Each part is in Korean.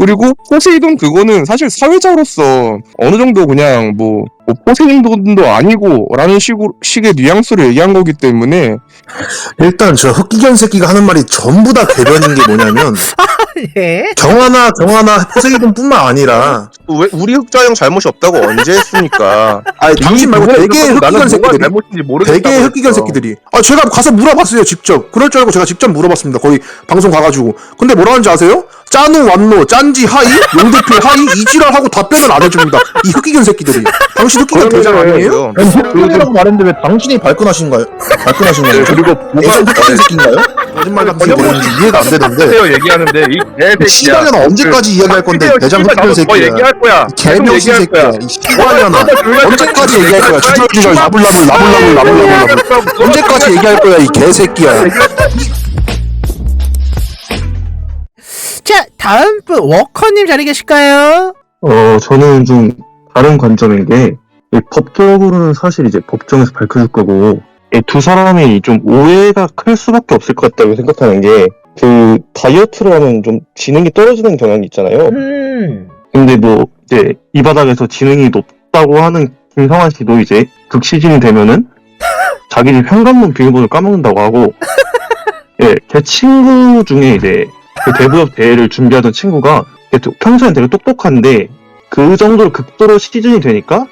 그리고 포세이돈 그거는 사실 사회자로서 어느 정도 그냥 뭐 포세이돈도 아니고 라는 식의 뉘앙스를 얘기한 거기 때문에 일단 저 흑기견 새끼가 하는 말이 전부 다 개변인 게 뭐냐면 예? 경하나 포세이돈뿐만 아니라 왜 우리 흑자형 잘못이 없다고 언제 했습니까? 아니 당신 말고 대개 흑기견 새끼들이 잘못인지 모르겠다고 대개 흑기견 새끼들이 제가 가서 물어봤어요. 직접 그럴 줄 알고 제가 직접 물어봤습니다. 거의 방송 가가지고. 근데 뭐라 하는지 아세요? 짜누 완노 짠지 하이 용대표 하이 이지랄하고 답변을 안 해줍니다. 이 흑기견 새끼들이. 당신 흑기견 대장 아니에요? 흑기견이라고 말했는데 왜 당신이 발끈하신가요? 그리고 흑기견 새끼인가요? 거짓말 같은 게 뭐는지 이해가 안 되는데 얘기하는데 이 개새끼야. 시발년아 언제까지 이야기할 건데 대장 흑기견 새끼야. 얘기할 거야. 개명신 새끼야. 이 시발년아 언제까지 얘기할 거야. 주절주절 나불나불 언제까지 얘기할 거야 이 개새끼야. 자, 다음 분 워커님 자리 계실까요? 저는 좀 다른 관점인 게, 법적으로는 사실 이제 법정에서 밝혀질 거고, 이 두 사람이 좀 오해가 클 수밖에 없을 것 같다고 생각하는 게, 다이어트를 하면 좀 지능이 떨어지는 경향이 있잖아요. 근데 뭐, 이제 이 바닥에서 지능이 높다고 하는 김성환 씨도 이제 극시즌이 되면은, 자기 집 현관문 비밀번호를 까먹는다고 하고, 예, 제 친구 중에 이제, 대부업 대회를 준비하던 친구가 평소엔 되게 똑똑한데 그 정도로 극도로 시즌이 되니까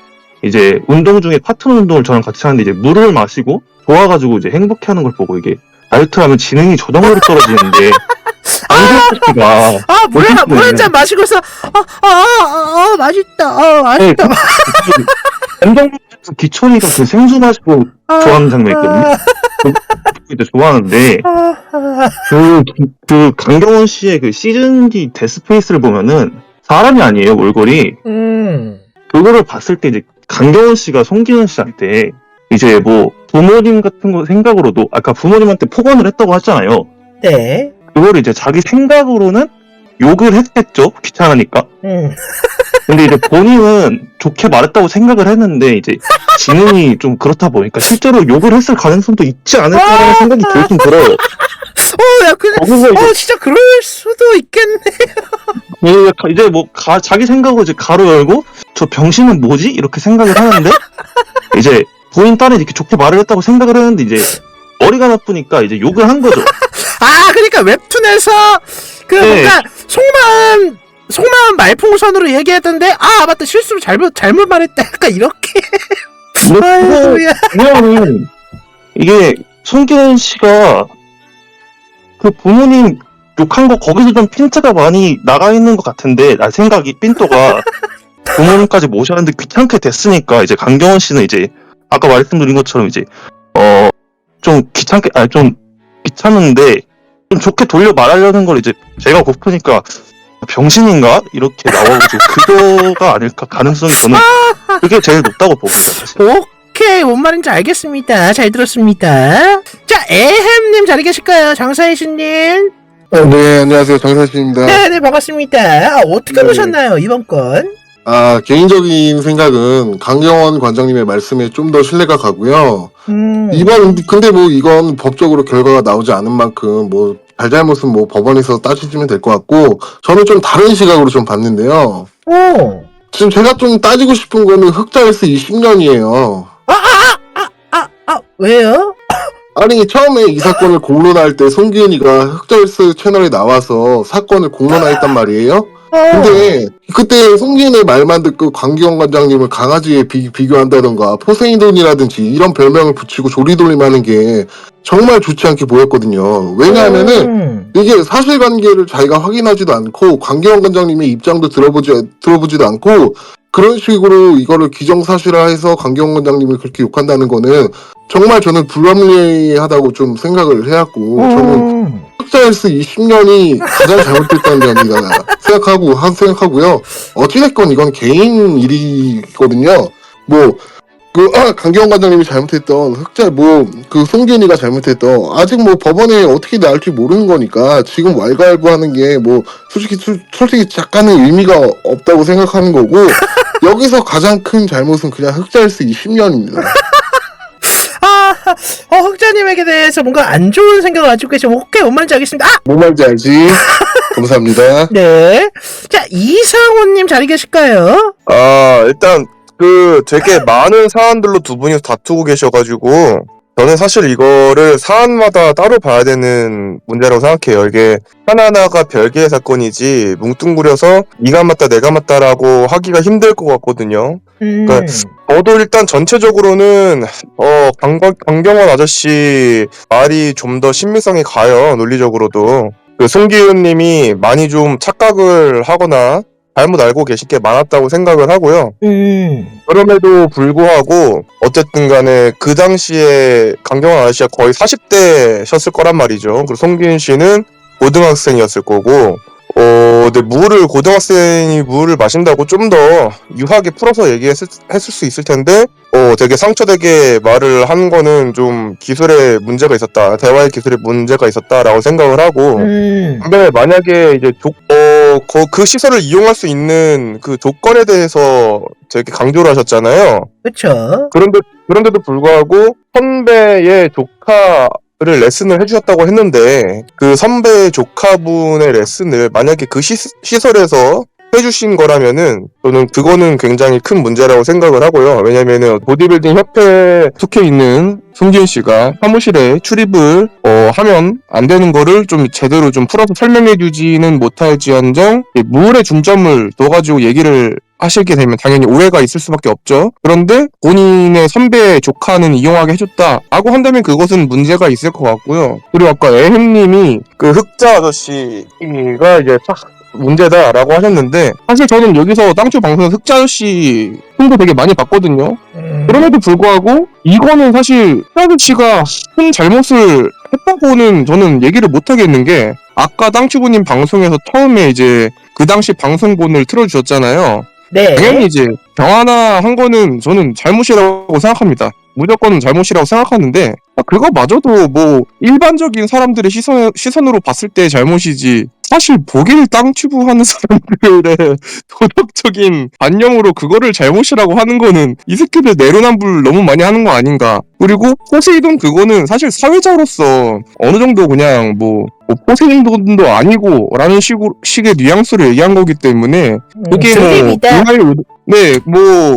이제 운동 중에 파트너 운동을 저랑 같이 하는데 이제 물을 마시고 좋아가지고 이제 행복해하는 걸 보고 이게 다이어트하면 지능이 저 정도로 떨어지는데 안경씨가 물 한 잔 마시고서 맛있다. 맛있다. 엔정에서 기철이가 그 생수 마시고 좋아하는 장면 있거든요. 그때 좋아하는데 그 강경원 씨의 그 시즌2 데스페이스를 보면은 사람이 아니에요, 몰골이. 그거를 봤을 때 이제 강경원 씨가 송기현 씨한테 이제 뭐 부모님 같은 거 생각으로도 아까 부모님한테 폭언을 했다고 하잖아요. 네. 그거를 이제 자기 생각으로는 욕을 했겠죠, 귀찮으니까. 근데 이제 본인은 좋게 말했다고 생각을 했는데 이제 지능이 좀 그렇다 보니까 실제로 욕을 했을 가능성도 있지 않을까라는 생각이 들긴 들어요. 야, 근데 진짜 그럴 수도 있겠네. 이제 뭐 자기 생각으로 이제 가로 열고 저 병신은 뭐지? 이렇게 생각을 하는데 이제 부인 딸이 이렇게 좋게 말을 했다고 생각을 했는데 이제 머리가 나쁘니까 이제 욕을 한 거죠. 그러니까 웹툰에서 뭔가 속마음 말풍선으로 얘기했던데 맞다 실수로 잘못 말했다 약간 이렇게. 아이고야. 그냥은 이게 송기현 씨가 그 부모님 욕한 거 거기서 좀 핀트가 많이 나가 있는 것 같은데 나 생각이 핀도가 부모님까지 모셨는데 귀찮게 됐으니까 이제 강경원 씨는 이제 아까 말씀드린 것처럼 이제 좀 귀찮은데 좀 좋게 돌려 말하려는 걸 이제 배가 고프니까 병신인가? 이렇게 나와가지고 그거가 아닐까 가능성이 저는 그게 제일 높다고 봅니다. 사실. 오케이, 뭔 말인지 알겠습니다. 잘 들었습니다. 자, 에햄님 자리 계실까요? 장사이신님. 네, 안녕하세요. 장사신입니다. 네, 반갑습니다. 어떻게 보셨나요, 이번 건? 개인적인 생각은 강경원 관장님의 말씀에 좀 더 신뢰가 가고요. 근데 뭐 이건 법적으로 결과가 나오지 않은 만큼 뭐 잘잘못은 뭐 법원에서 따지면 될 것 같고, 저는 좀 다른 시각으로 좀 봤는데요. 지금 제가 좀 따지고 싶은 거는 흑자일스 20년이에요. 왜요? 아니, 처음에 이 사건을 공론화할 때 송기은이가 흑자일스 채널에 나와서 사건을 공론화했단 말이에요. 근데 그때 송기은의 말만 듣고 강기영 관장님을 강아지에 비교한다던가 포세이돈이라든지 이런 별명을 붙이고 조리돌림하는 게 정말 좋지 않게 보였거든요. 왜냐하면은 이게 사실관계를 자기가 확인하지도 않고 강기영 관장님의 입장도 들어보지도 않고 그런 식으로 이거를 기정사실화해서 강기영 관장님을 그렇게 욕한다는 거는 정말 저는 불합리하다고 좀 생각을 해왔고, 저는 흑자일스 20년이 가장 잘못됐다는 점이다 생각하고요. 어찌됐건 이건 개인 일이거든요. 강경원 관장님이 잘못했던 송기은이가 잘못했던 아직 법원에 어떻게 나올지 모르는 거니까 지금 왈가왈부하는 게 솔직히 약간의 의미가 없다고 생각하는 거고 여기서 가장 큰 잘못은 그냥 흑자일스 20년입니다. 흑자님에게 대해서 뭔가 안 좋은 생각을 가지고 계시면 오케이, 뭔 말인지 알겠습니다. 뭔 말인지 알지? 감사합니다. 네. 자, 이상호님 자리 계실까요? 일단 되게 많은 사안들로 두 분이서 다투고 계셔가지고 저는 사실 이거를 사안마다 따로 봐야 되는 문제라고 생각해요. 이게 하나하나가 별개의 사건이지 뭉뚱그려서 네가 맞다 내가 맞다라고 하기가 힘들 것 같거든요. 그러니까 저도 일단 전체적으로는 강경원 아저씨 말이 좀 더 신빙성이 가요. 논리적으로도. 송기훈 님이 많이 좀 착각을 하거나 잘못 알고 계실 게 많았다고 생각을 하고요. 그럼에도 불구하고 어쨌든 간에 그 당시에 강경원 아저씨가 거의 40대셨을 거란 말이죠. 그리고 송기훈 씨는 고등학생이었을 거고 근데 고등학생이 물을 마신다고 좀 더 유하게 풀어서 얘기했을 수 있을 텐데 되게 상처되게 말을 한 거는 좀 기술에 문제가 있었다. 대화의 기술에 문제가 있었다라고 생각을 하고 근데 만약에 이제 그 시설을 이용할 수 있는 그 조건에 대해서 되게 강조를 하셨잖아요. 그쵸. 그런데도 불구하고 선배의 조카를 레슨을 해주셨다고 했는데 그 선배의 조카분의 레슨을 만약에 그 시설에서 해주신 거라면은 저는 그거는 굉장히 큰 문제라고 생각을 하고요. 왜냐면은 보디빌딩 협회에 속해 있는 송기훈 씨가 사무실에 출입을 하면 안 되는 거를 좀 제대로 좀 풀어서 설명해 주지는 못할지언정 무울에 중점을 둬가지고 얘기를 하시게 되면 당연히 오해가 있을 수밖에 없죠. 그런데 본인의 선배 조카는 이용하게 해줬다라고 한다면 그것은 문제가 있을 것 같고요. 그리고 아까 에햄님이 그 흑자 아저씨가 이제 문제다라고 하셨는데 사실 저는 여기서 땅주 방송에서 흑자 아저씨 흉도 되게 많이 봤거든요. 그럼에도 불구하고 이거는 사실 흑자 아저씨가 큰 잘못을 했다고는 저는 얘기를 못 하겠는 게 아까 땅주부님 방송에서 처음에 이제 그 당시 방송본을 틀어주셨잖아요. 네. 당연히 이제 병하나 한 거는 저는 잘못이라고 생각합니다. 무조건 잘못이라고 생각하는데 그거마저도 뭐 일반적인 사람들의 시선으로 봤을 때 잘못이지 사실 보길 땅튜브 하는 사람들의 도덕적인 관념으로 그거를 잘못이라고 하는 거는 이 새끼들 내로남불 너무 많이 하는 거 아닌가. 그리고 포세이돈 그거는 사실 사회자로서 어느 정도 그냥 포세이돈도 아니고 라는 식의 뉘앙스를 얘기한 거기 때문에 그게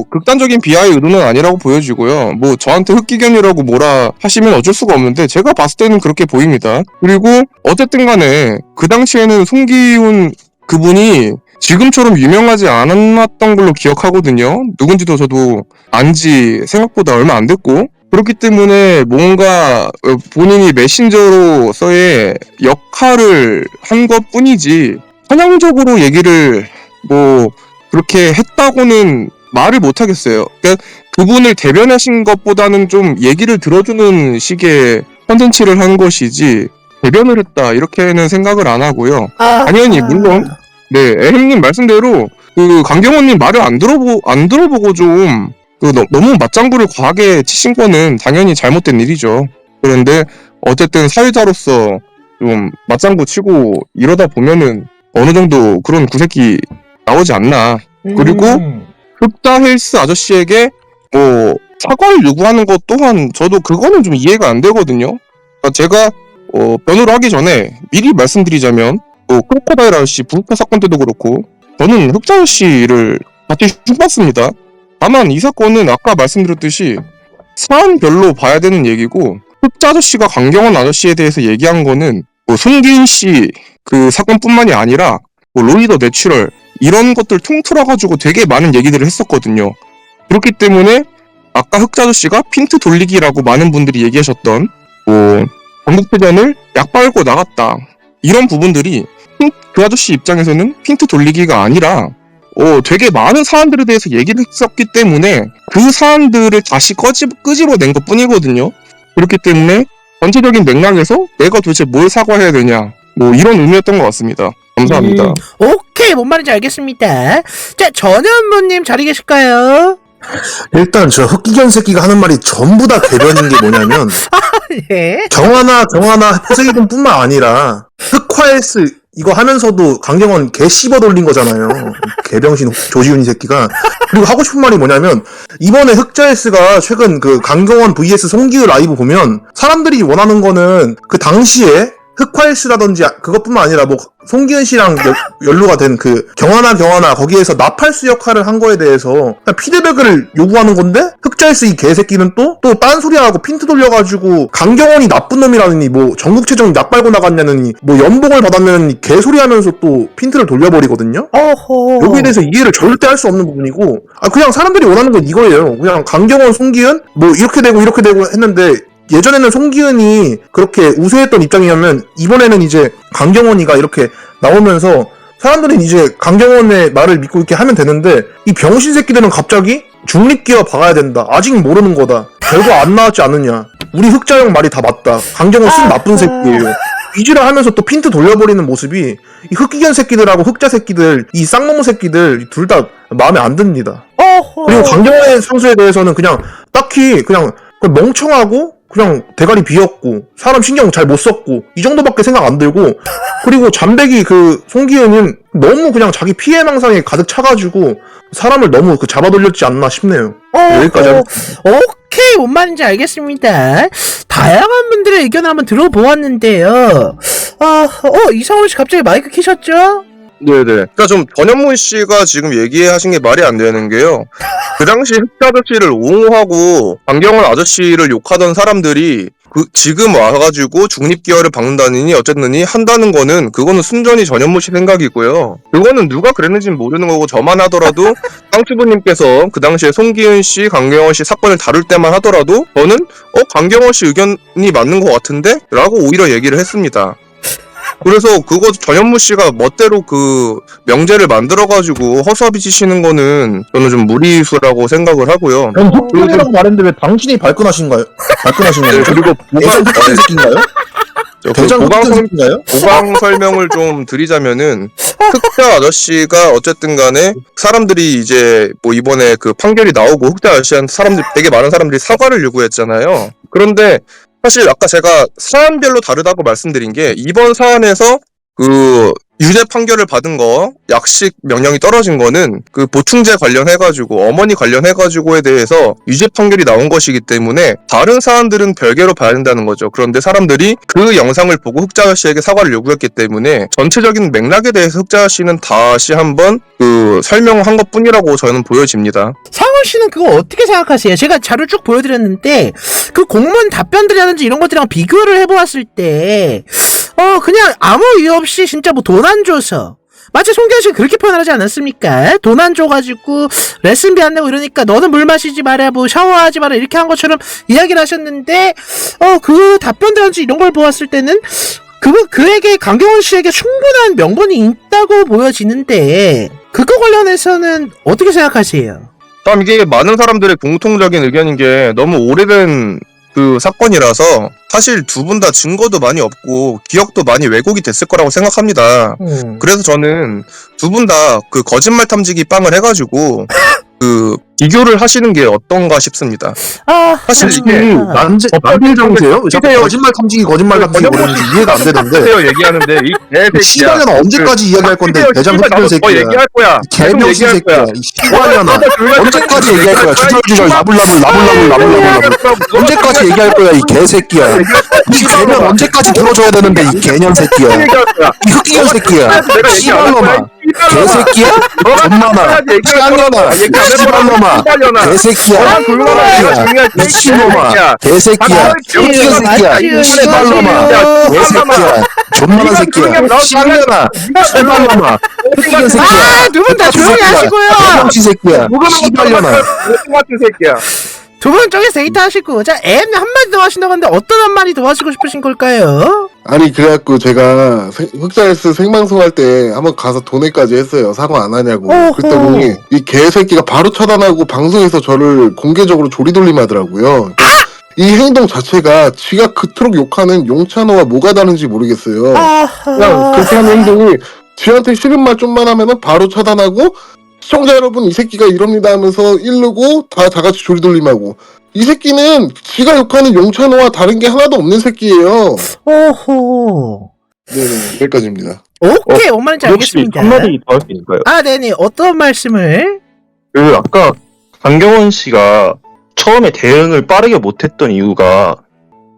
극단적인 비하의 의도는 아니라고 보여지고요. 저한테 흑기견이라고 뭐라 하시면 어쩔 수가 없는데 제가 봤을 때는 그렇게 보입니다. 그리고 어쨌든 간에 그 당시에는 송기훈 그분이 지금처럼 유명하지 않았던 걸로 기억하거든요. 누군지도 저도 안지 생각보다 얼마 안 됐고 그렇기 때문에 뭔가 본인이 메신저로서의 역할을 한 것뿐이지 편향적으로 얘기를 그렇게 했다고는 말을 못하겠어요. 그러니까 그분을 대변하신 것보다는 좀 얘기를 들어주는 식의 컨텐츠를 한 것이지 대변을 했다 이렇게는 생각을 안 하고요. 당연히 물론 에햄님 말씀대로 그 강경원님 말을 안 들어보고 좀 너무 맞장구를 과하게 치신 거는 당연히 잘못된 일이죠. 그런데 어쨌든 사회자로서 좀 맞장구 치고 이러다 보면은 어느 정도 그런 구새끼 나오지 않나. 그리고 흑자 헬스 아저씨에게 사과를 요구하는 것 또한 저도 그거는 좀 이해가 안 되거든요. 그러니까 제가 변호를 하기 전에 미리 말씀드리자면 크로커다일 아저씨 부부패 사건 때도 그렇고 저는 흑자 아저씨를 같이 흉봤습니다. 다만 이 사건은 아까 말씀드렸듯이 사안별로 봐야 되는 얘기고 흑자 아저씨가 강경원 아저씨에 대해서 얘기한 거는 송기훈 씨 그 사건뿐만이 아니라 로이 더 내추럴 이런 것들 통틀어가지고 되게 많은 얘기들을 했었거든요. 그렇기 때문에 아까 흑자 아저씨가 핀트 돌리기라고 많은 분들이 얘기하셨던 전국대전을 약 빨고 나갔다 이런 부분들이 그 아저씨 입장에서는 핀트 돌리기가 아니라 되게 많은 사안들에 대해서 얘기를 했었기 때문에 그 사안들을 다시 끄집어낸 것 뿐이거든요. 그렇기 때문에 전체적인 맥락에서 내가 도대체 뭘 사과해야 되냐 이런 의미였던 것 같습니다. 감사합니다. 오케이, 뭔 말인지 알겠습니다. 자, 전현무님 자리 계실까요? 일단 저 흑기견 새끼가 하는 말이 전부 다 개변인 게 뭐냐면 네. 경하나 포세이돈뿐만 아니라 흑화헬스 이거 하면서도 강경원 개 씹어 돌린 거잖아요. 개병신 조지훈 이 새끼가. 그리고 하고 싶은 말이 뭐냐면 이번에 흑자에스가 최근 그 강경원 vs 송기우 라이브 보면 사람들이 원하는 거는 그 당시에 흑화일스라든지 그것뿐만 아니라 뭐 송기은 씨랑 연루가 된 그 경하나 거기에서 나팔수 역할을 한 거에 대해서 그냥 피드백을 요구하는 건데 흑자일스 이 개새끼는 또 딴소리하고 핀트 돌려가지고 강경원이 나쁜 놈이라느니 뭐 전국체전이 낯발고 나갔냐느니 뭐 연봉을 받았냐느니 개소리하면서 또 핀트를 돌려버리거든요. 어허. 여기에 대해서 이해를 절대 할 수 없는 부분이고 그냥 사람들이 원하는 건 이거예요. 그냥 강경원, 송기은 뭐 이렇게 되고 했는데 예전에는 송기은이 그렇게 우세했던 입장이면 이번에는 이제 강경원이가 이렇게 나오면서 사람들은 이제 강경원의 말을 믿고 이렇게 하면 되는데 이 병신 새끼들은 갑자기 중립기어 박아야 된다. 아직 모르는 거다. 결과 안 나왔지 않느냐. 우리 흑자형 말이 다 맞다. 강경원 술 나쁜 새끼예요. 이지라 하면서 또 핀트 돌려버리는 모습이 이 흑기견 새끼들하고 흑자 새끼들, 이 쌍놈의 새끼들 둘 다 마음에 안 듭니다. 그리고 강경원 선수에 대해서는 그냥 딱히 그냥 멍청하고 그냥 대가리 비었고 사람 신경 잘 못 썼고 이 정도밖에 생각 안 들고 그리고 잠백이 그 송기은은 너무 그냥 자기 피해망상에 가득 차가지고 사람을 너무 잡아 돌렸지 않나 싶네요. 여기까지 오케이, 뭔 말인지 알겠습니다. 다양한 분들의 의견을 한번 들어보았는데요. 이상훈 씨 갑자기 마이크 키셨죠? 네네. 그러니까 좀 전현무 씨가 지금 얘기하신 게 말이 안 되는 게요. 그 당시 흑자 아저씨를 옹호하고 강경원 아저씨를 욕하던 사람들이 지금 와가지고 중립기어를 박는다느니 어쨌느니 한다는 거는 그거는 순전히 전현무 씨 생각이고요. 그거는 누가 그랬는지는 모르는 거고 저만 하더라도 땅튜브님께서 그 당시에 송기은 씨, 강경원 씨 사건을 다룰 때만 하더라도 저는 강경원 씨 의견이 맞는 것 같은데? 라고 오히려 얘기를 했습니다. 그래서 그거 전현무 씨가 멋대로 그 명제를 만들어가지고 허수아비치시는 거는 저는 좀 무리수라고 생각을 하고요. 흑기견이라고 말했는데 왜 당신이 발끈하신가요? 그리고 대장 흑기견 새끼인가요? 대장 흑기견 새끼인가요? 보강 설명을 좀 드리자면은 흑자 아저씨가 어쨌든 간에 사람들이 이제 뭐 이번에 그 판결이 나오고 흑자 아저씨한테 되게 많은 사람들이 사과를 요구했잖아요. 그런데 사실 아까 제가 사안별로 다르다고 말씀드린 게 이번 사안에서 그 유죄 판결을 받은 거 약식 명령이 떨어진 거는 그 보충제 관련해가지고 어머니 관련해가지고에 대해서 유죄 판결이 나온 것이기 때문에 다른 사안들은 별개로 봐야 된다는 거죠. 그런데 사람들이 그 영상을 보고 흑자 씨에게 사과를 요구했기 때문에 전체적인 맥락에 대해서 흑자 씨는 다시 한번 그 설명한 것 뿐이라고 저는 보여집니다. 상훈 씨는 그거 어떻게 생각하세요? 제가 자료 쭉 보여드렸는데 그 공무원 답변들이라든지 이런 것들이랑 비교를 해보았을 때 그냥 아무 이유 없이 진짜 뭐 돈 안 줘서 마치 송기현 씨가 그렇게 표현하지 않았습니까? 돈 안 줘가지고 레슨비 안 내고 이러니까 너는 물 마시지 마라 뭐 샤워하지 마라 이렇게 한 것처럼 이야기를 하셨는데 그 답변들이라든지 이런 걸 보았을 때는 그에게 강경원 씨에게 충분한 명분이 있다고 보여지는데 그거 관련해서는 어떻게 생각하세요? 다음 이게 많은 사람들의 공통적인 의견인 게 너무 오래된 그 사건이라서 사실 두 분 다 증거도 많이 없고 기억도 많이 왜곡이 됐을 거라고 생각합니다. 그래서 저는 두 분 다 그 거짓말 탐지기 빵을 해가지고 그 비교를 하시는 게 어떤가 싶습니다. 사실 이게 난딜정세요? 거짓말 탐지기 모르는지 이해가 안 되는데 얘기하는데 이 개새끼야. 시간은 언제까지 이야기할 건데 대장 흑기견 새끼야. 얘기할 거야. 개병신 새끼야. 이 시간이나 언제까지 얘기할 거야. 주절주절 나불나불 언제까지 얘기할 거야 이 개새끼야. 이 개면 언제까지 들어줘야 되는데 이 개년 새끼야. 이 흑기견 새끼야. 씨발놈아. 개새끼야? 존나나. 쌍년아. 씨발놈아. 개새끼야. 미친놈아. 개새끼야. 흑기견 새끼야. 씨발놈아. 개새끼야. 존나나 새끼야. 쌍년아. 씨발놈아. 흑기견 새끼야. 두 분 다 조용히 하시고요. 개병신 새끼야. 씨발년아. 같은 새끼야. 두 분 쪽에서 데이트 하시고 자 M님 한마디 더 하신다고 하는데 어떤 한마디 더 하시고 싶으신 걸까요? 아니 그래갖고 제가 흑자에스 생방송할 때 한번 가서 돈에까지 했어요. 사과 안 하냐고. 그랬더니 이 개새끼가 바로 차단하고 방송에서 저를 공개적으로 조리돌림하더라고요. 이 행동 자체가 지가 그토록 욕하는 용찬호와 뭐가 다른지 모르겠어요. 그냥 그렇게 하는 행동이 지한테 싫은 말 좀만 하면은 바로 차단하고 시청자 여러분 이 새끼가 이럽니다 하면서 이르고 다 다같이 조리돌림하고 이 새끼는 지가 욕하는 용찬호와 다른 게 하나도 없는 새끼예요. 오호. 네, 여기까지입니다. 오케이, 뭔 말인지 혹시 알겠습니다. 한마디 더 할 수 있을까요? 아, 네네. 어떤 말씀을? 그 아까 강경원 씨가 처음에 대응을 빠르게 못했던 이유가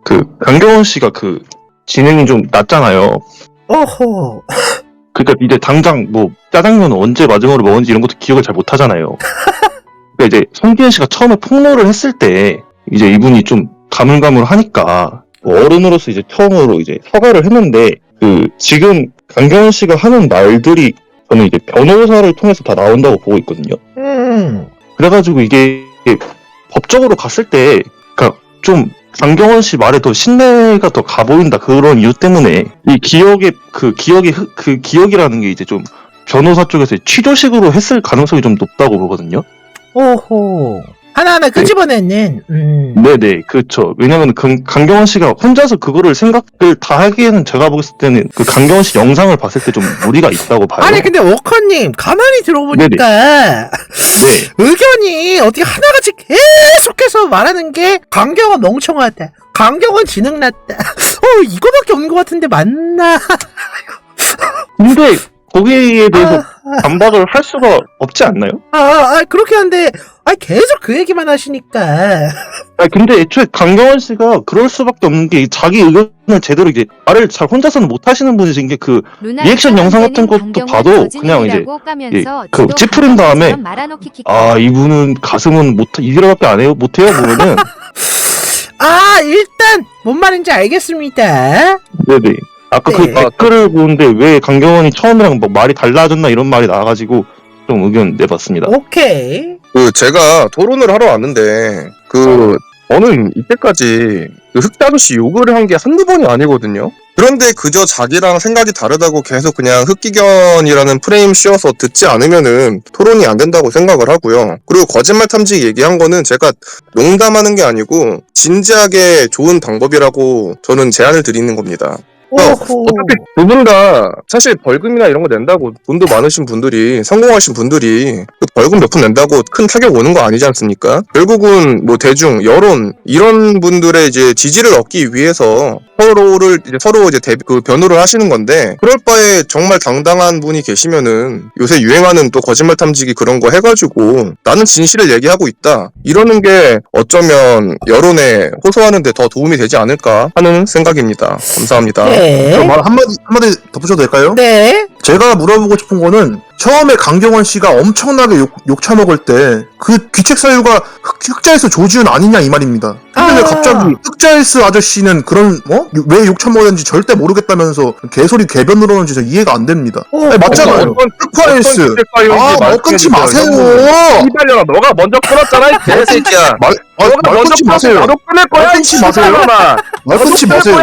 그 강경원 씨가 그 지능이 좀 낮잖아요. 오호. 그러니까 이제 당장 뭐 짜장면을 언제 마지막으로 먹은지 이런 것도 기억을 잘 못하잖아요. 그러니까 이제 송기현 씨가 처음에 폭로를 했을 때 이제 이분이 좀 가물가물하니까 뭐 어른으로서 이제 처음으로 이제 사과를 했는데 그 지금 강경원 씨가 하는 말들이 저는 이제 변호사를 통해서 다 나온다고 보고 있거든요. 그래가지고 이게 법적으로 갔을 때, 그니까 좀 강경원 씨 말에 더 신뢰가 더 가보인다 그런 이유 때문에 이 기억이라는 게 이제 좀 변호사 쪽에서 취조식으로 했을 가능성이 좀 높다고 보거든요. 오호. 하나하나 끄집어내는, 네네, 그렇죠. 왜냐면 강경원 씨가 혼자서 그거를 생각을 다 하기에는 제가 봤을 때는 그 강경원 씨 영상을 봤을 때 좀 무리가 있다고 봐요. 아니, 근데 워커님, 가만히 들어보니까, 네. 의견이 어떻게 하나같이 계속해서 말하는 게, 강경원 멍청하다. 강경원 지능 낮다. 이거밖에 없는 것 같은데, 맞나? 근데 거기에 대해서 반박을 할 수가 없지 않나요? 그렇게 한데, 계속 그 얘기만 하시니까. 근데 애초에 강경원 씨가 그럴 수밖에 없는 게 자기 의견을 제대로 이제 말을 잘 혼자서는 못 하시는 분이신 게 그 리액션 영상 같은 것도 봐도 그냥 이제 그 찌푸린 다음에 이분은 가슴은 이대로밖에 안 해요 못해요 보면은 일단 뭔 말인지 알겠습니다. 네네. 아까 그 네. 댓글을 보는데 왜 강경원이 처음이랑 뭐 말이 달라졌나 이런 말이 나와가지고 좀 의견 내봤습니다. 오케이. 제가 토론을 하러 왔는데 저는 이때까지 흑자루씨 욕을 한 게 한두 번이 아니거든요. 그런데 그저 자기랑 생각이 다르다고 계속 그냥 흑기견이라는 프레임 씌워서 듣지 않으면은 토론이 안 된다고 생각을 하고요. 그리고 거짓말 탐지 얘기한 거는 제가 농담하는 게 아니고 진지하게 좋은 방법이라고 저는 제안을 드리는 겁니다. 어차피 두 분 다 사실 벌금이나 이런 거 낸다고 돈도 많으신 분들이 성공하신 분들이 벌금 몇 푼 낸다고 큰 타격 오는 거 아니지 않습니까? 결국은 뭐 대중 여론 이런 분들의 이제 지지를 얻기 위해서 서로 이제 변호를 하시는 건데 그럴 바에 정말 당당한 분이 계시면은 요새 유행하는 또 거짓말 탐지기 그런 거 해가지고 나는 진실을 얘기하고 있다 이러는 게 어쩌면 여론에 호소하는 데 더 도움이 되지 않을까 하는 생각입니다. 감사합니다. 네. 저 말 한마디 덧붙여도 될까요? 네. 제가 물어보고 싶은 거는 처음에 강경원 씨가 엄청나게 욕 처먹을 때 그 귀책 사유가 흑자일스 조지훈 아니냐 이 말입니다. 근데 왜 갑자기 흑자일스 아저씨는 그런 왜 욕 처먹었는지 절대 모르겠다면서 개소리 개변으로는지 저 이해가 안 됩니다. 맞잖아요. 흑화일스. 말 끊지 마세요. 이발려라 너가 먼저 끊었잖아 이 개새끼야. 말 끊지 마세요. 나도 끊을 거야. 말 끊지 마세요. 말 끊지 마세요.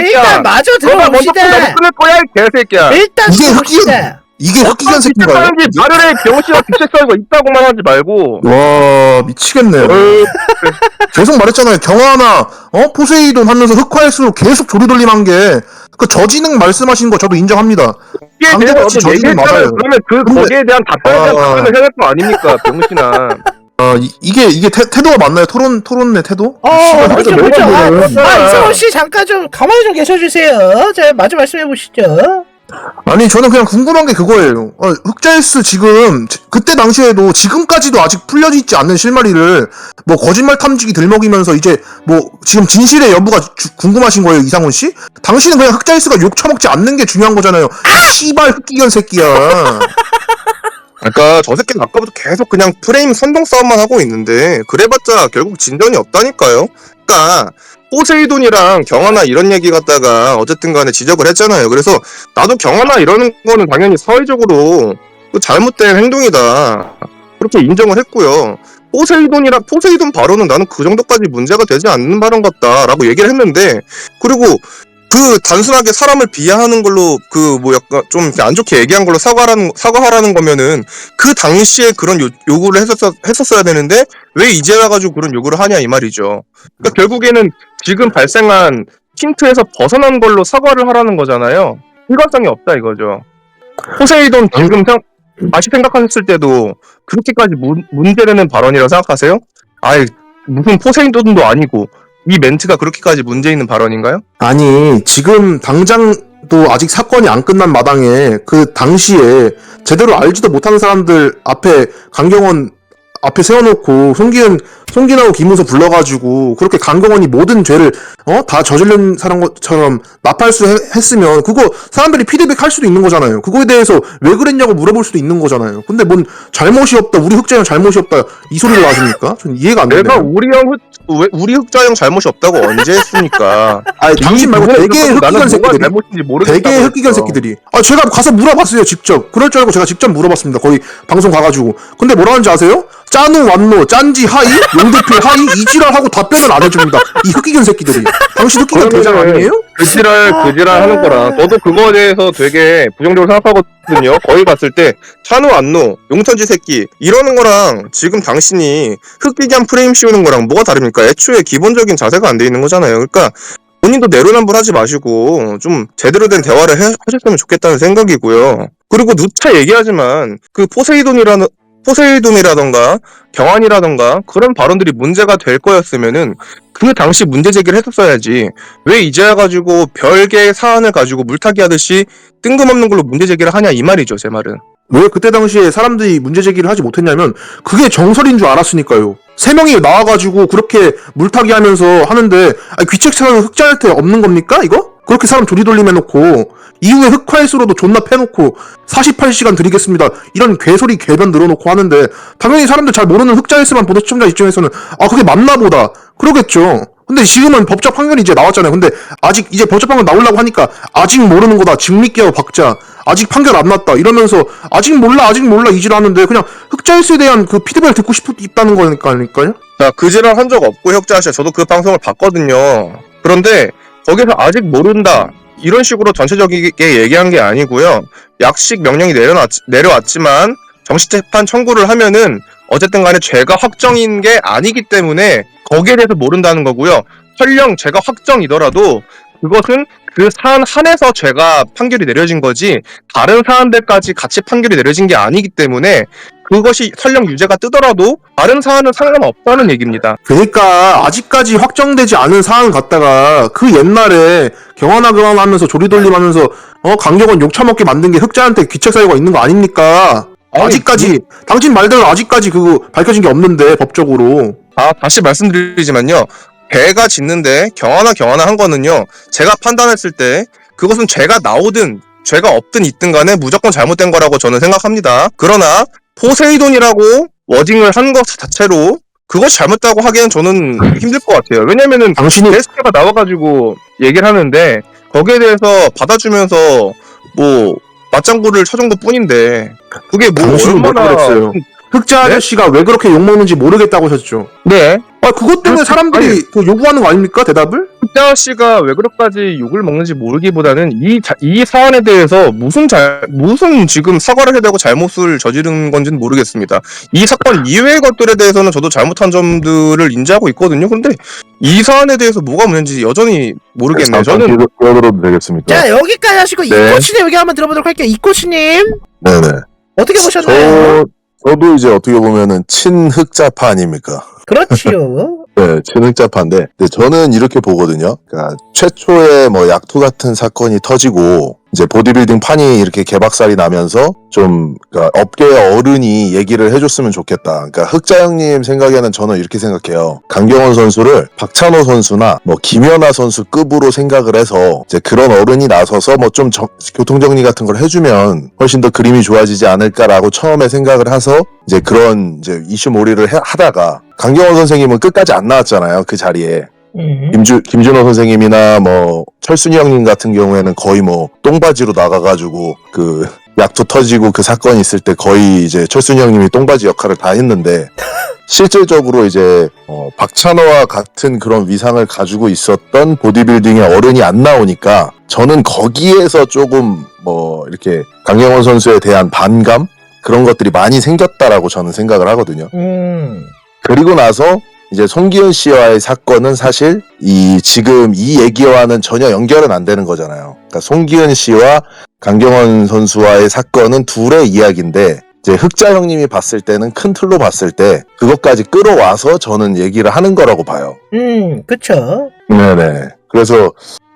일단 마저 너가 먼저 들어봅시다. 나도 끊을 거야 이 개새끼야. 일단 이게 들어봅시다. 이게 흑기견 새끼인가요? 말을 해 병신아 귀책 사유가 있다고만 하지 말고. 와 미치겠네요. 계속 말했잖아요. 경화나 포세이돈 하면서 흑화일수록 계속 조리돌림한 게 그 저지능 말씀하신 거 저도 인정합니다. 이게 대해서 강경원 씨 어떤 저지능 얘기했잖아요. 맞아요. 그러면 거기에 대한 답변에 대한 답변을 해야 될 거 아닙니까 병신아. 이게 태도가 맞나요? 토론의 태도? 그렇죠. 뭐야. 이성훈 씨 잠깐 좀 가만히 좀 계셔주세요. 자, 마저 말씀해 보시죠. 아니 저는 그냥 궁금한 게 그거예요. 흑자일스 지금 그때 당시에도 지금까지도 아직 풀려지지 않는 실마리를 뭐 거짓말 탐지기 들먹이면서 이제 뭐 지금 진실의 여부가 궁금하신 거예요 이상훈 씨? 당신은 그냥 흑자일스가 욕 처먹지 않는 게 중요한 거잖아요. 씨발 흑기견 새끼야. 그러니까 저 새끼는 아까부터 계속 그냥 프레임 선동 싸움만 하고 있는데 그래봤자 결국 진전이 없다니까요. 그러니까 포세이돈이랑 경화나 이런 얘기 갖다가 어쨌든 간에 지적을 했잖아요. 그래서 나도 경화나 이러는 거는 당연히 사회적으로 잘못된 행동이다 그렇게 인정을 했고요. 포세이돈 발언은 나는 그 정도까지 문제가 되지 않는 발언 같다라고 얘기를 했는데 그리고 단순하게 사람을 비하하는 걸로 약간 좀 안 좋게 얘기한 걸로 사과하라는 거면은 그 당시에 그런 요구를 했었어야 되는데 왜 이제 와가지고 그런 요구를 하냐 이 말이죠. 그러니까 결국에는 지금 발생한 힌트에서 벗어난 걸로 사과를 하라는 거잖아요. 일관성이 없다 이거죠. 포세이돈 지금 다시 생각하셨을 때도 그렇게까지 문제되는 발언이라고 생각하세요? 무슨 포세이돈도 아니고 이 멘트가 그렇게까지 문제 있는 발언인가요? 아니 지금 당장 또 아직 사건이 안 끝난 마당에 그 당시에 제대로 알지도 못하는 사람들 앞에 강경원 앞에 세워놓고 송기현하고 김문수 불러가지고 그렇게 강경원이 모든 죄를 다 저지른 사람 것처럼 나팔수 했으면 그거 사람들이 피드백 할 수도 있는 거잖아요. 그거에 대해서 왜 그랬냐고 물어볼 수도 있는 거잖아요. 근데 뭔 잘못이 없다, 우리 흑자형 잘못이 없다 이 소리를 하십니까? 전 이해가 안 되네요. 내가 우리 흑자형 잘못이 없다고 언제 했습니까? 아니 당신 말고 대개의 흑기견 새끼들이 잘못인지 모르겠다고 대개의 흑기견 새끼들이 제가 가서 물어봤어요. 직접 그럴 줄 알고 제가 직접 물어봤습니다. 거의 방송 가가지고. 근데 뭐라 하는지 아세요? 짜누 완노 짠지 하이 용대필 하이 이지랄하고 답변을 안 해줍니다. 이 흑기견 새끼들이. 당신 흑기견 대장 아니에요? 그지랄 하는 거라. 저도 그거에 대해서 되게 부정적으로 생각하거든요. 거기 갔을 때 찬우 안노 용천지 새끼 이러는 거랑 지금 당신이 흑기견 프레임 씌우는 거랑 뭐가 다릅니까? 애초에 기본적인 자세가 안 돼 있는 거잖아요. 그러니까 본인도 내로남불하지 마시고 좀 제대로 된 대화를 하셨으면 좋겠다는 생각이고요. 그리고 누차 얘기하지만 그 포세이돈이라던가 경환이라던가 그런 발언들이 문제가 될 거였으면은 그 당시 문제 제기를 했었어야지. 왜 이제야 가지고 별개의 사안을 가지고 물타기 하듯이 뜬금없는 걸로 문제 제기를 하냐 이 말이죠, 제 말은. 왜 그때 당시에 사람들이 문제 제기를 하지 못했냐면 그게 정설인 줄 알았으니까요. 3명이 나와가지고 그렇게 물타기 하면서 하는데 귀책사는 흑자한테 없는 겁니까 이거? 그렇게 사람 조리돌림 해놓고 이후에 흑화일수로도 존나 패놓고 48시간 드리겠습니다 이런 괴소리 괴변 늘어놓고 하는데 당연히 사람들 잘 모르는 흑자일스만 보던 시청자 입장에서는 그게 맞나 보다 그러겠죠. 근데 지금은 법적 판결이 이제 나왔잖아요. 근데 아직 이제 법적 판결 나오려고 하니까 아직 모르는 거다 직립개와 박자 아직 판결 안 났다 이러면서 아직 몰라 이질 하는데 그냥 흑자일스에 대한 그 피드백을 듣고 싶다는 거니까요. 자, 그지랄 한 적 없고 혁자씨 저도 그 방송을 봤거든요. 그런데 거기서 아직 모른다 이런 식으로 전체적이게 얘기한 게 아니고요. 약식 명령이 내려왔지만 정식재판 청구를 하면은 어쨌든 간에 죄가 확정인 게 아니기 때문에 거기에 대해서 모른다는 거고요. 설령 죄가 확정이더라도 그것은 그 사안 한에서 죄가 판결이 내려진 거지 다른 사안들까지 같이 판결이 내려진 게 아니기 때문에 그것이 설령 유죄가 뜨더라도 다른 사안은 상관없다는 얘기입니다. 그러니까 아직까지 확정되지 않은 사안 갖다가 그 옛날에 경환하면서 조리돌림하면서 강경원 욕 처먹게 만든 게 흑자한테 귀책사유가 있는 거 아닙니까? 아직까지 당신 말대로 아직까지 그거 밝혀진 게 없는데 법적으로. 다시 말씀드리지만요. 죄가 짓는데 경하나 한 거는요. 제가 판단했을 때 그것은 죄가 나오든 죄가 없든 있든 간에 무조건 잘못된 거라고 저는 생각합니다. 그러나 포세이돈이라고 워딩을 한 것 자체로 그것이 잘못다고 하기엔 저는 힘들 것 같아요. 왜냐면은 당신이 게스트가 나와가지고 얘기를 하는데 거기에 대해서 받아주면서 뭐 맞장구를 쳐준 것 뿐인데 그게 뭐 당신이 얼마나 그랬어요. 흑자 아저씨가 왜 그렇게 욕먹는지 모르겠다고 하셨죠. 네. 그것 때문에 사람들이 그 요구하는 거 아닙니까? 대답을? 흑자 씨가 왜 그렇게까지 욕을 먹는지 모르기보다는 이 사안에 대해서 무슨 지금 사과를 해야 되고 잘못을 저지른 건지는 모르겠습니다. 이 사건 이외의 것들에 대해서는 저도 잘못한 점들을 인지하고 있거든요. 근데 이 사안에 대해서 뭐가 문제인지 여전히 모르겠네요. 저는 끼어들어도 되겠습니까? 자, 여기까지 하시고 네. 이코치님 얘기 한번 들어보도록 할게요. 이코치님 네네. 어떻게 보셨나요? 저도 이제 어떻게 보면은 친흑자파 아닙니까? 그렇지요. 네, 친흑자파인데, 근데 저는 이렇게 보거든요. 그러니까 최초에 뭐 약투 같은 사건이 터지고 이제 보디빌딩 판이 이렇게 개박살이 나면서 좀 그러니까 업계의 어른이 얘기를 해줬으면 좋겠다. 그러니까 흑자 형님 생각에는 저는 이렇게 생각해요. 강경원 선수를 박찬호 선수나 뭐 김연아 선수 급으로 생각을 해서 이제 그런 어른이 나서서 뭐 좀 교통정리 같은 걸 해주면 훨씬 더 그림이 좋아지지 않을까라고 처음에 생각을 해서 이제 그런 이제 이슈 몰이를 하다가 강경원 선생님은 끝까지 안 나왔잖아요. 그 자리에. 김준호 선생님이나 뭐 철순이 형님 같은 경우에는 거의 뭐 똥바지로 나가가지고 그 약투 터지고 그 사건이 있을 때 거의 이제 철순이 형님이 똥바지 역할을 다 했는데 실질적으로 이제 박찬호와 같은 그런 위상을 가지고 있었던 보디빌딩의 어른이 안 나오니까 저는 거기에서 조금 뭐 이렇게 강경원 선수에 대한 반감 그런 것들이 많이 생겼다라고 저는 생각을 하거든요. 그리고 나서 이제 송기현 씨와의 사건은 사실 지금 이 얘기와는 전혀 연결은 안 되는 거잖아요. 그러니까 송기현 씨와 강경원 선수와의 사건은 둘의 이야기인데 이제 흑자 형님이 봤을 때는 큰 틀로 봤을 때 그것까지 끌어와서 저는 얘기를 하는 거라고 봐요. 그쵸. 네네. 그래서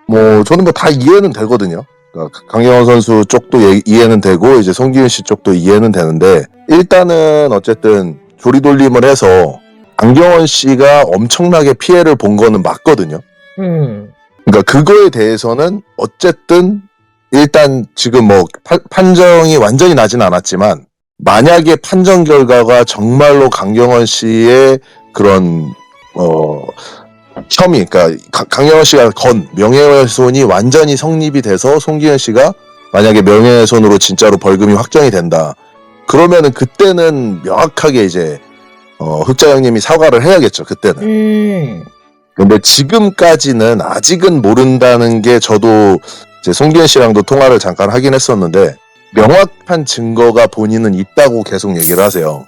뭐 저는 뭐 다 이해는 되거든요. 그러니까 강경원 선수 쪽도 이해는 되고 이제 송기훈 씨 쪽도 이해는 되는데 일단은 어쨌든 조리돌림을 해서 강경원 씨가 엄청나게 피해를 본 거는 맞거든요. 그러니까 그거에 대해서는 어쨌든 일단 지금 뭐 판정이 완전히 나진 않았지만 만약에 판정 결과가 정말로 강경원 씨의 그런 혐의, 그러니까 강경원 씨가 건 명예훼손이 완전히 성립이 돼서 송기현 씨가 만약에 명예훼손으로 진짜로 벌금이 확정이 된다. 그러면은 그때는 명확하게 이제 흑자 형님이 사과를 해야겠죠. 그때는. 근데 지금까지는 아직은 모른다는 게 저도 이제 송기현 씨랑도 통화를 잠깐 하긴 했었는데 명확한 증거가 본인은 있다고 계속 얘기를 하세요.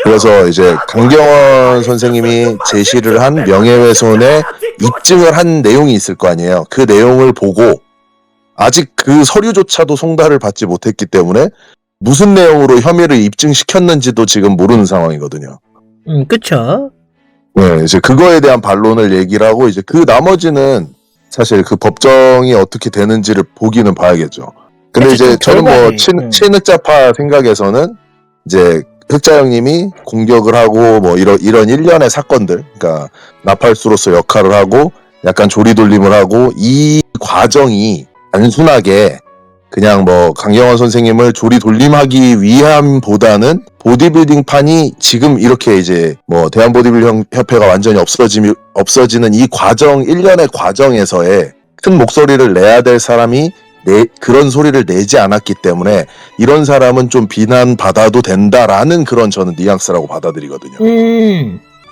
그래서 이제 강경원 선생님이 제시를 한 명예훼손에 입증을 한 내용이 있을 거 아니에요. 그 내용을 보고 아직 그 서류조차도 송달을 받지 못했기 때문에 무슨 내용으로 혐의를 입증시켰는지도 지금 모르는 상황이거든요. 그쵸. 네, 이제 그거에 대한 반론을 얘기를 하고 이제 그 나머지는 사실 그 법정이 어떻게 되는지를 보기는 봐야겠죠. 근데 그치, 이제 좀 저는 뭐 결과를, 친흑자파 생각에서는 이제 흑자 형님이 공격을 하고 뭐 이런 일련의 사건들, 그러니까 나팔수로서 역할을 하고 약간 조리돌림을 하고 이 과정이 단순하게 그냥 뭐 강경원 선생님을 조리돌림하기 위함보다는 보디빌딩 판이 지금 이렇게 이제 뭐 대한보디빌딩 협회가 완전히 없어지는 이 과정, 일련의 과정에서의 큰 목소리를 내야 될 사람이 그런 소리를 내지 않았기 때문에 이런 사람은 좀 비난받아도 된다라는 그런 저는 뉘앙스라고 받아들이거든요.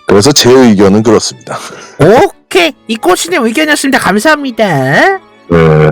그래서 제 의견은 그렇습니다. 오케이. 이 꼬시님 의견이었습니다. 감사합니다. 네.